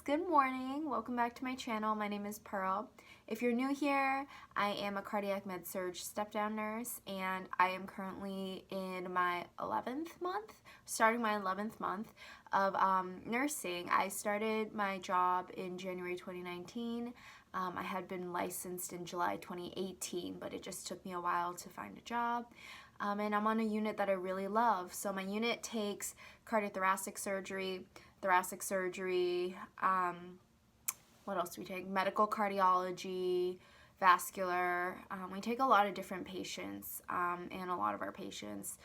Good morning. Welcome back to my channel. My name is Pearl. If you're new here, I am a cardiac med-surg step-down nurse, and I am currently in my 11th month, starting my 11th month of nursing. I started my job in January 2019. I had been licensed in July 2018, but it just took me a while to find a job. And I'm on a unit that I really love. So my unit takes cardiothoracic surgery, what else do we take? Medical cardiology, vascular. We take a lot of different patients, and a lot of our patients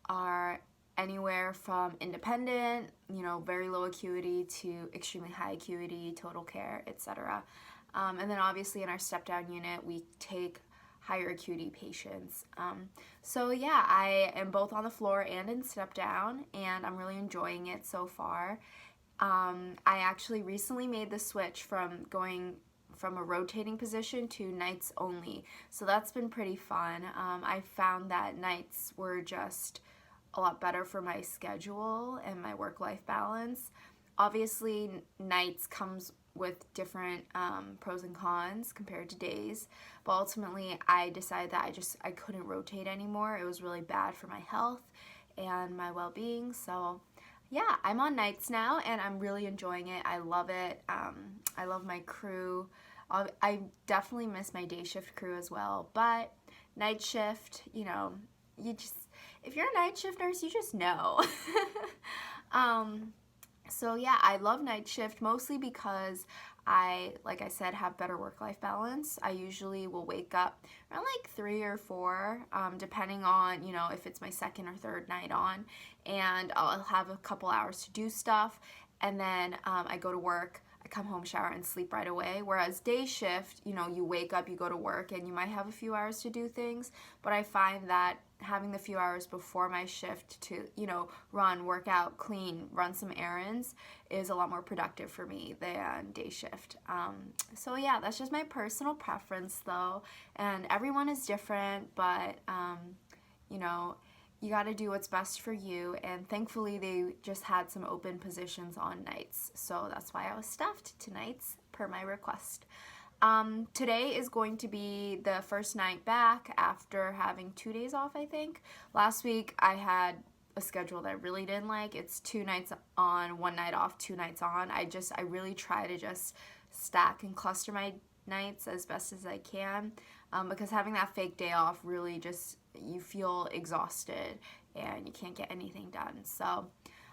are anywhere from independent, very low acuity, to extremely high acuity, total care, etc. And then obviously in our step-down unit, we take higher acuity patients. So yeah, I am both on the floor and in step-down, and I'm really enjoying it so far. I actually recently made the switch from going from a rotating position to nights only, so that's been pretty fun. I found that nights were just a lot better for my schedule and my work-life balance. Obviously, nights comes with different pros and cons compared to days, but ultimately I decided that I couldn't rotate anymore. It was really bad for my health and my well-being. So yeah, I'm on nights now and I'm really enjoying it. I love it. I love my crew. I definitely miss my day shift crew as well, but night shift, if you're a night shift nurse, you just know. So yeah, I love night shift mostly because like I said, have better work-life balance. I usually will wake up around like 3 or 4, depending on, if it's my second or third night on, and I'll have a couple hours to do stuff, and then I go to work, I come home, shower, and sleep right away. Whereas day shift, you wake up, you go to work, and you might have a few hours to do things, but I find that having the few hours before my shift to, run, work out, clean, run some errands is a lot more productive for me than day shift. So yeah, that's just my personal preference though, and everyone is different, but you got to do what's best for you, and thankfully they just had some open positions on nights, so that's why I was staffed to nights per my request. Today is going to be the first night back after having 2 days off, I think. Last week I had a schedule that I really didn't like. It's 2 nights on, 1 night off, 2 nights on. I really try to just stack and cluster my nights as best as I can, because having that fake day off really just, you feel exhausted and you can't get anything done. So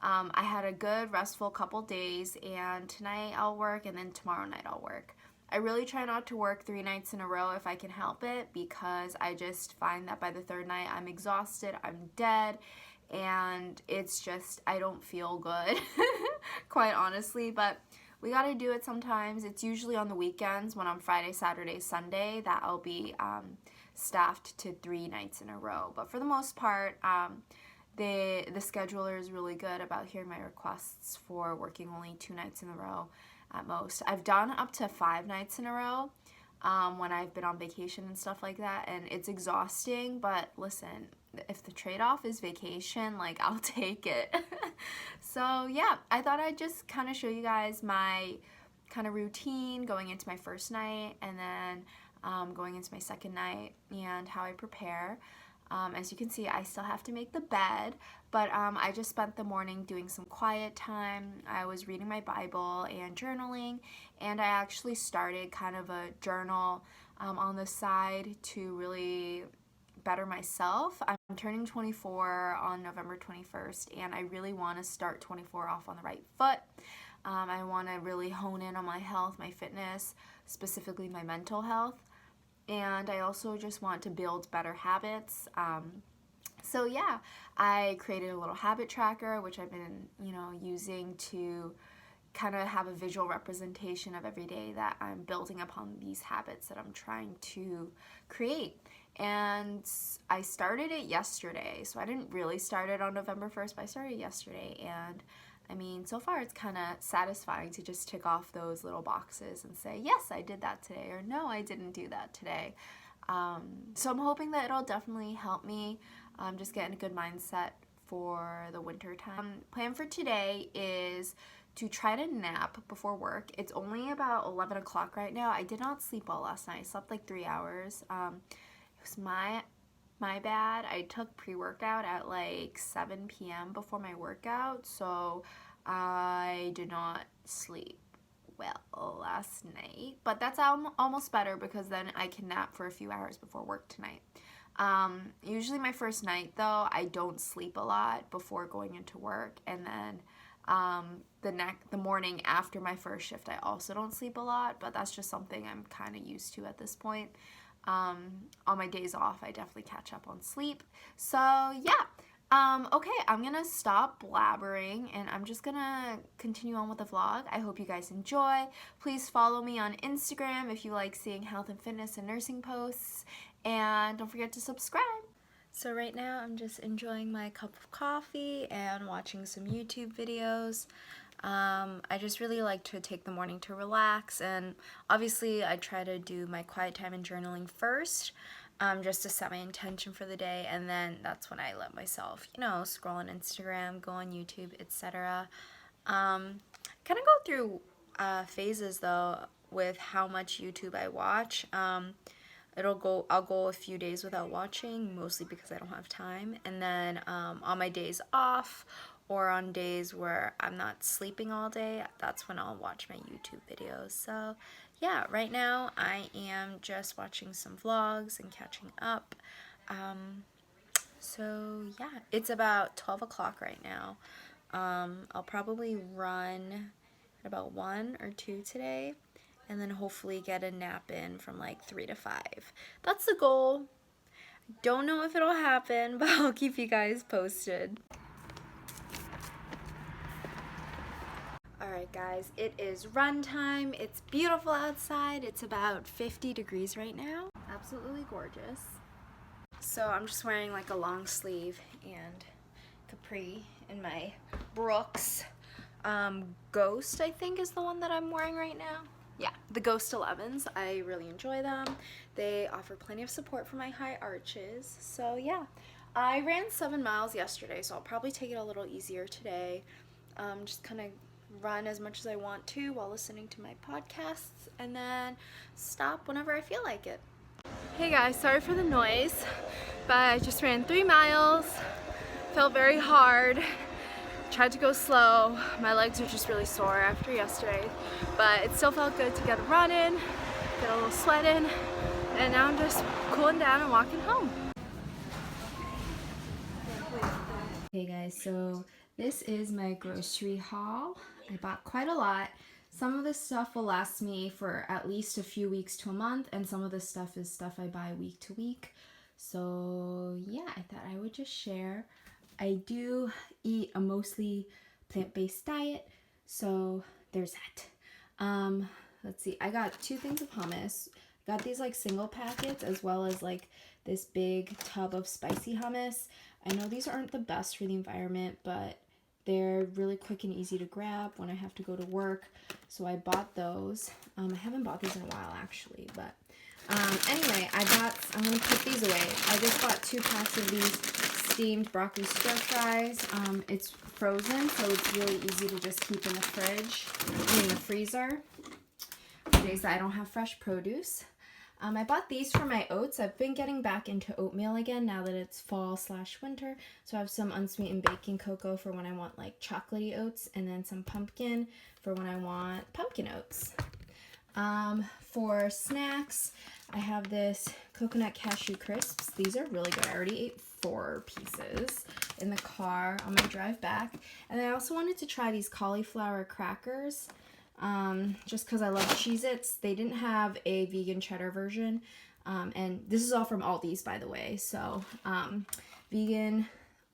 I had a good restful couple days, and tonight I'll work and then tomorrow night I'll work. I really try not to work 3 nights in a row if I can help it, because I just find that by the 3rd night I'm exhausted, I'm dead, and it's just, I don't feel good, quite honestly, but we gotta do it sometimes. It's usually on the weekends, when on Friday, Saturday, Sunday, that I'll be staffed to 3 nights in a row. But for the most part, the scheduler is really good about hearing my requests for working only 2 nights in a row at most. I've done up to 5 nights in a row when I've been on vacation and stuff like that, and it's exhausting, but listen, if the trade-off is vacation, like, I'll take it. So yeah, I thought I'd just kind of show you guys my kind of routine going into my first night, and then going into my second night, and how I prepare. As you can see, I still have to make the bed, but I just spent the morning doing some quiet time. I was reading my Bible and journaling, and I actually started kind of a journal on the side to really better myself. I'm turning 24 on November 21st, and I really want to start 24 off on the right foot. I want to really hone in on my health, my fitness, specifically my mental health. And I also just want to build better habits. So yeah, I created a little habit tracker, which I've been, using to kind of have a visual representation of every day that I'm building upon these habits that I'm trying to create. And I started it yesterday, so I didn't really start it on November 1st, but I started yesterday, and I mean, so far it's kind of satisfying to just tick off those little boxes and say, yes, I did that today, or no, I didn't do that today. So I'm hoping that it'll definitely help me just get in a good mindset for the winter time. Plan for today is to try to nap before work. It's only about 11 o'clock right now. I did not sleep well last night. I slept like 3 hours. It was my bad. I took pre-workout at like 7 p.m. before my workout, so I did not sleep well last night. But that's almost better because then I can nap for a few hours before work tonight. Usually my first night though, I don't sleep a lot before going into work, and then the morning after my first shift I also don't sleep a lot, but that's just something I'm kind of used to at this point. On my days off I definitely catch up on sleep. So yeah, okay, I'm gonna stop blabbering and I'm just gonna continue on with the vlog. I hope you guys enjoy. Please follow me on Instagram if you like seeing health and fitness and nursing posts, and don't forget to subscribe. So right now I'm just enjoying my cup of coffee and watching some YouTube videos. I just really like to take the morning to relax, and obviously I try to do my quiet time and journaling first, just to set my intention for the day, and then that's when I let myself, you know, scroll on Instagram, go on YouTube, etc. Kind of go through phases though with how much YouTube I watch. I'll go a few days without watching, mostly because I don't have time, and then on my days off or on days where I'm not sleeping all day, that's when I'll watch my YouTube videos. So yeah, right now I am just watching some vlogs and catching up. So yeah, it's about 12 o'clock right now. I'll probably run at about 1 or 2 today, and then hopefully get a nap in from like 3 to 5. That's the goal. Don't know if it'll happen, but I'll keep you guys posted. Alright guys, it is run time. It's beautiful outside. It's about 50 degrees right now. Absolutely gorgeous. So I'm just wearing like a long sleeve and capri in my Brooks. Ghost, I think, is the one that I'm wearing right now. Yeah, the Ghost 11s. I really enjoy them. They offer plenty of support for my high arches. So yeah, I ran 7 miles yesterday, so I'll probably take it a little easier today. Just kind of run as much as I want to while listening to my podcasts, and then stop whenever I feel like it. Hey guys, sorry for the noise, but I just ran 3 miles. Felt very hard. Tried to go slow. My legs are just really sore after yesterday, but it still felt good to get a run in, get a little sweat in, and now I'm just cooling down and walking home. Hey guys, so this is my grocery haul. I bought quite a lot. Some of this stuff will last me for at least a few weeks to a month, and some of this stuff is stuff I buy week to week. So yeah, I thought I would just share. I do eat a mostly plant-based diet, so there's that. Let's see, I got 2 things of hummus. I got these like single packets as well as like this big tub of spicy hummus. I know these aren't the best for the environment, but they're really quick and easy to grab when I have to go to work, so I bought those. I haven't bought these in a while actually, but anyway, I'm gonna put these away. I just bought 2 packs of these steamed broccoli stir fries. It's frozen, so it's really easy to just keep in the freezer for days that I don't have fresh produce. I bought these for my oats. I've been getting back into oatmeal again now that it's fall/winter. So I have some unsweetened baking cocoa for when I want like chocolatey oats, and then some pumpkin for when I want pumpkin oats. For snacks, I have this coconut cashew crisps. These are really good. I already ate 4 pieces in the car on my drive back. And I also wanted to try these cauliflower crackers. Just because I love Cheez-Its. They didn't have a vegan cheddar version, and this is all from Aldi's, by the way, so vegan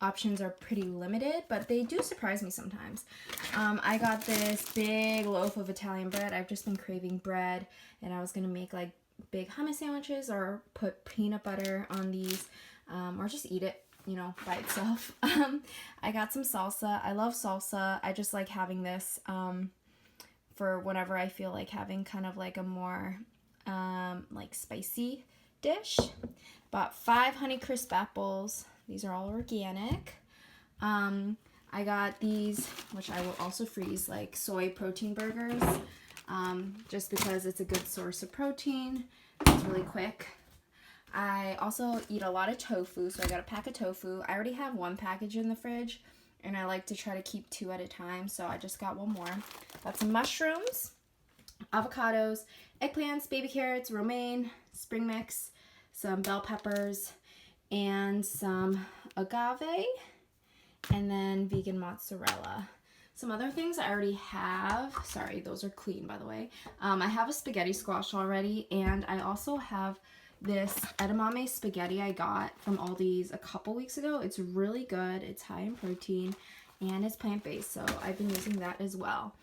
options are pretty limited, but they do surprise me sometimes. I got this big loaf of Italian bread. I've just been craving bread, and I was gonna make like big hummus sandwiches or put peanut butter on these, or just eat it, you know, by itself. I got some salsa. I love salsa. I just like having this for whenever I feel like having kind of like a more like spicy dish. Bought 5 Honeycrisp apples. These are all organic. I got these, which I will also freeze, like soy protein burgers, just because it's a good source of protein. It's really quick. I also eat a lot of tofu, so I got a pack of tofu. I already have one package in the fridge, and I like to try to keep 2 at a time, so I just got one more. Got some mushrooms, avocados, eggplants, baby carrots, romaine, spring mix, some bell peppers, and some agave, and then vegan mozzarella. Some other things I already have. Sorry, those are clean, by the way. I have a spaghetti squash already, and I also have this edamame spaghetti I got from Aldi's a couple weeks ago. It's really good. It's high in protein, and it's plant-based, so I've been using that as well.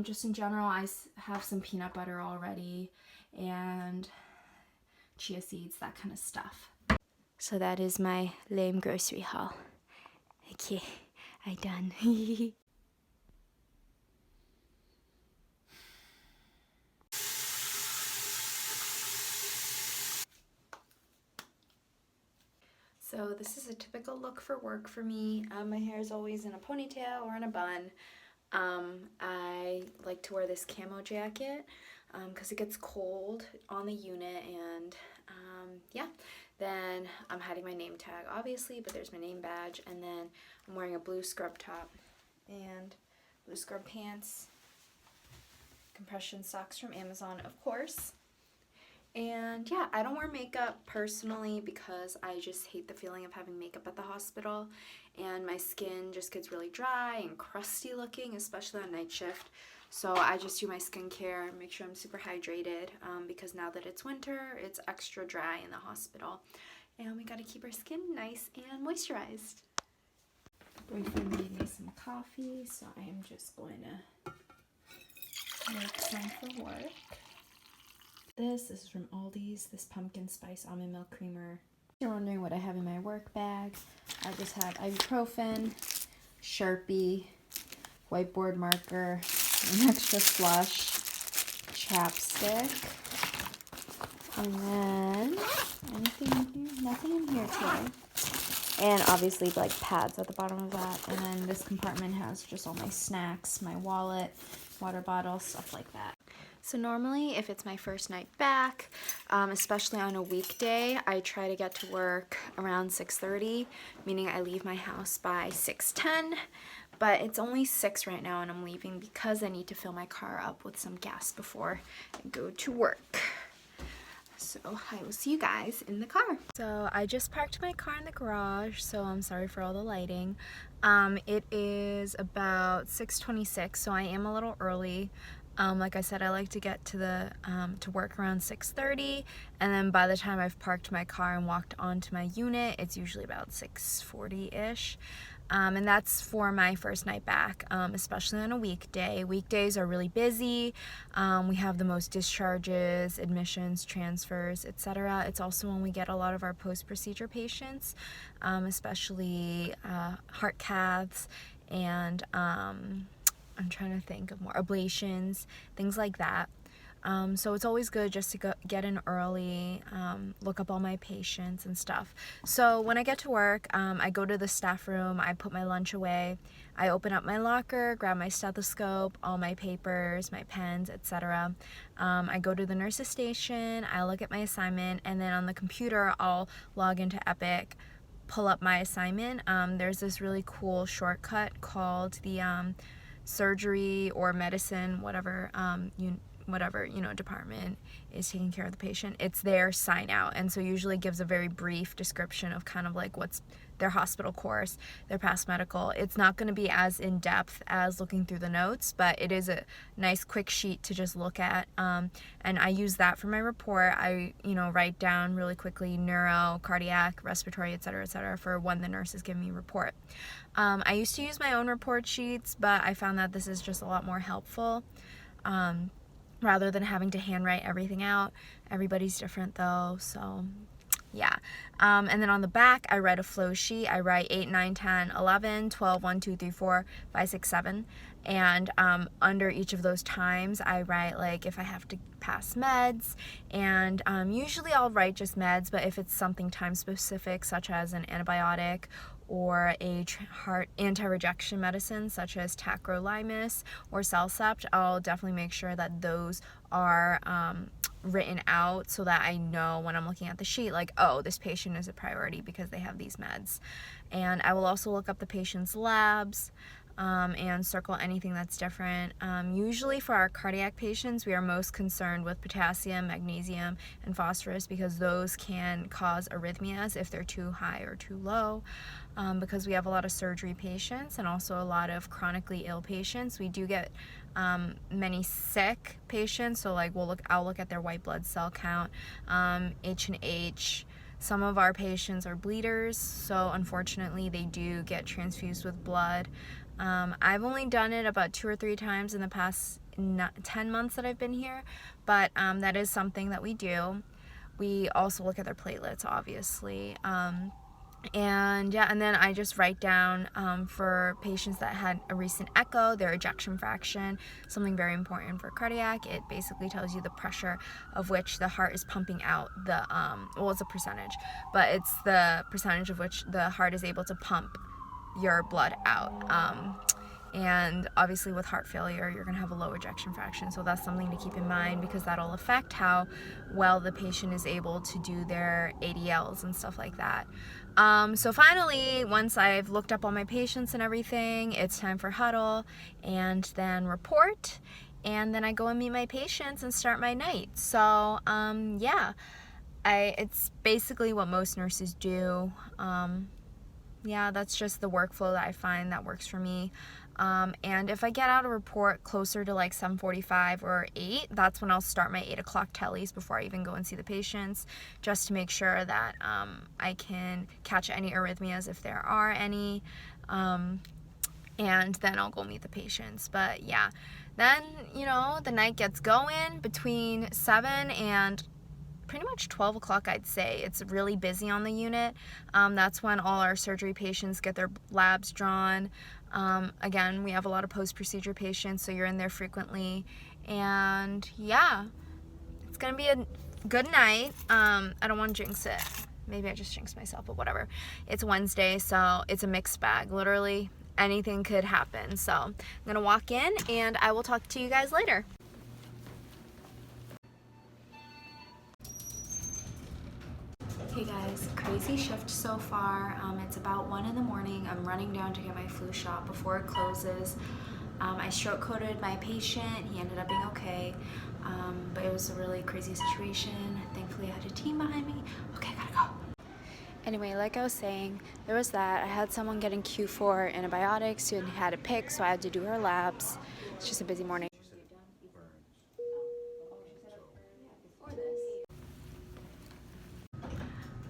Just in general, I have some peanut butter already, and chia seeds, that kind of stuff. So that is my lame grocery haul. Okay, I done. So this is a typical look for work for me. My hair is always in a ponytail or in a bun. I like to wear this camo jacket because it gets cold on the unit, and yeah. Then I'm hiding my name tag, obviously, but there's my name badge, and then I'm wearing a blue scrub top and blue scrub pants, compression socks from Amazon, of course. And yeah, I don't wear makeup personally because I just hate the feeling of having makeup at the hospital, and my skin just gets really dry and crusty looking, especially on night shift. So I just do my skincare, make sure I'm super hydrated, because now that it's winter, it's extra dry in the hospital, and we gotta keep our skin nice and moisturized. Boyfriend made me some coffee, so I am just going to make some for work. This is from Aldi's, this pumpkin spice almond milk creamer. If you're wondering what I have in my work bag, I just have ibuprofen, Sharpie, whiteboard marker, an extra flush, chapstick, and then anything in here? Nothing in here today. And obviously like pads at the bottom of that. And then this compartment has just all my snacks, my wallet, water bottle, stuff like that. So normally if it's my first night back, especially on a weekday, I try to get to work around 6:30, meaning I leave my house by 6:10. But it's only 6 right now, and I'm leaving because I need to fill my car up with some gas before I go to work. So I will see you guys in the car. So I just parked my car in the garage, so I'm sorry for all the lighting. It is about 6:26, so I am a little early. Like I said, I like to get to work around 6:30, and then by the time I've parked my car and walked onto my unit, it's usually about 6:40-ish. And that's for my first night back, especially on a weekday. Weekdays are really busy. We have the most discharges, admissions, transfers, etc. It's also when we get a lot of our post-procedure patients, especially heart caths and I'm trying to think of more ablations, things like that. So it's always good just to get in early, look up all my patients and stuff. So when I get to work, I go to the staff room, I put my lunch away, I open up my locker, grab my stethoscope, all my papers, my pens, etc. I go to the nurse's station, I look at my assignment, and then on the computer I'll log into Epic, pull up my assignment. There's this really cool shortcut called the surgery or medicine, whatever department is taking care of the patient. It's their sign out, and so usually gives a very brief description of kind of like what's their hospital course, their past medical. It's not going to be as in-depth as looking through the notes, but it is a nice quick sheet to just look at, and I use that for my report. I write down really quickly neuro, cardiac, respiratory, etc., for when the nurse is giving me a report. I used to use my own report sheets, but I found that this is just a lot more helpful, rather than having to handwrite everything out. Everybody's different though, so yeah. And then on the back, I write a flow sheet. I write 8, 9, 10, 11, 12, 1, 2, 3, 4, 5, 6, 7. And under each of those times, I write like if I have to pass meds. And usually I'll write just meds, but if it's something time specific, such as an antibiotic or a heart anti-rejection medicine such as tacrolimus or Cellcept, I'll definitely make sure that those are written out so that I know when I'm looking at the sheet, like, oh, this patient is a priority because they have these meds. And I will also look up the patient's labs and circle anything that's different. Usually for our cardiac patients, we are most concerned with potassium, magnesium, and phosphorus because those can cause arrhythmias if they're too high or too low. Because we have a lot of surgery patients and also a lot of chronically ill patients. We do get many sick patients, so like I'll look at their white blood cell count, H&H. Some of our patients are bleeders, so unfortunately they do get transfused with blood. I've only done it about 2 or 3 times in the past 10 months that I've been here, but that is something that we do. We also look at their platelets, obviously. And yeah, and then I just write down for patients that had a recent echo, their ejection fraction, something very important for cardiac. It basically tells you the pressure of which the heart is pumping out the, well, it's a percentage, but it's the percentage of which the heart is able to pump your blood out. And obviously with heart failure, you're going to have a low ejection fraction. So that's something to keep in mind because that'll affect how well the patient is able to do their ADLs and stuff like that. So finally, once I've looked up all my patients and everything, it's time for huddle and then report. And then I go and meet my patients and start my night. So yeah, it's basically what most nurses do. Yeah, that's just the workflow that I find that works for me. And if I get out a report closer to like 7:45 or 8, that's when I'll start my 8 o'clock tellies before I even go and see the patients, just to make sure that I can catch any arrhythmias if there are any, and then I'll go meet the patients. But yeah, then, the night gets going between 7 and pretty much 12 o'clock, I'd say. It's really busy on the unit. That's when all our surgery patients get their labs drawn. Again, we have a lot of post-procedure patients, so you're in there frequently. And yeah, it's gonna be a good night. I don't want to jinx it. Maybe I just jinxed myself, but whatever. It's Wednesday, so it's a mixed bag. Literally anything could happen. So I'm gonna walk in and I will talk to you guys later. Hey guys, crazy shift so far. It's about 1 in the morning. I'm running down to get my flu shot before it closes. I stroke coded my patient. He ended up being okay, but it was a really crazy situation. Thankfully, I had a team behind me. Okay, gotta go. Anyway, like I was saying, there was that. I had someone getting Q4 antibiotics and had to pick, so I had to do her labs. It's just a busy morning.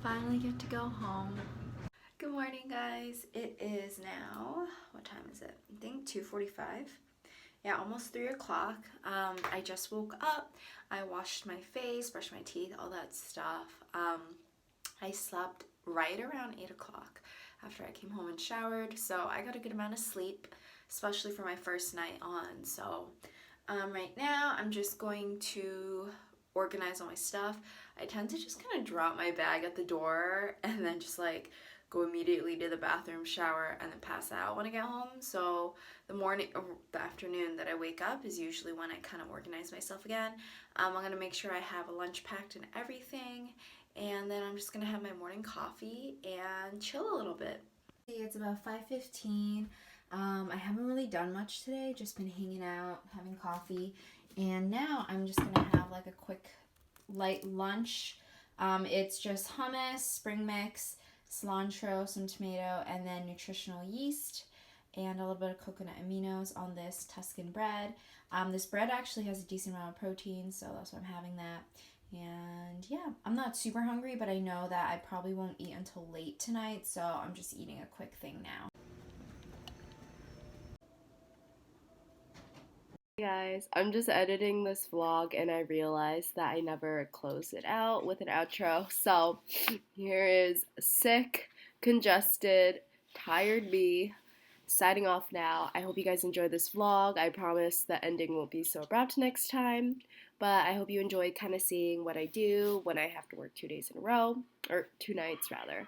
Finally get to go home. Good morning, guys. It is now, what time is it? I think 2:45. Yeah, almost 3 o'clock. I just woke up. I washed my face, brushed my teeth, all that stuff. I slept right around 8 o'clock after I came home and showered, so I got a good amount of sleep, especially for my first night on. So right now I'm just going to organize all my stuff. I tend to just kind of drop my bag at the door and then just like go immediately to the bathroom, shower, and then pass out when I get home. So the morning or the afternoon that I wake up is usually when I kind of organize myself again. I'm gonna make sure I have a lunch packed and everything, and then I'm just gonna have my morning coffee and chill a little bit. It's about 5:15. I haven't really done much today, just been hanging out, having coffee, and now I'm just gonna have like a quick light lunch. It's just hummus, spring mix, cilantro, some tomato, and then nutritional yeast and a little bit of coconut aminos on this Tuscan bread. This bread actually has a decent amount of protein, so that's why I'm having that. And yeah, I'm not super hungry, but I know that I probably won't eat until late tonight, so I'm just eating a quick thing now. Hey guys, I'm just editing this vlog and I realized that I never closed it out with an outro. So here is sick, congested, tired me signing off now. I hope you guys enjoyed this vlog. I promise the ending won't be so abrupt next time. But I hope you enjoyed kind of seeing what I do when I have to work 2 days in a row, or 2 nights rather.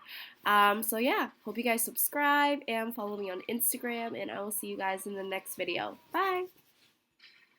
So yeah, hope you guys subscribe and follow me on Instagram, and I will see you guys in the next video. Bye!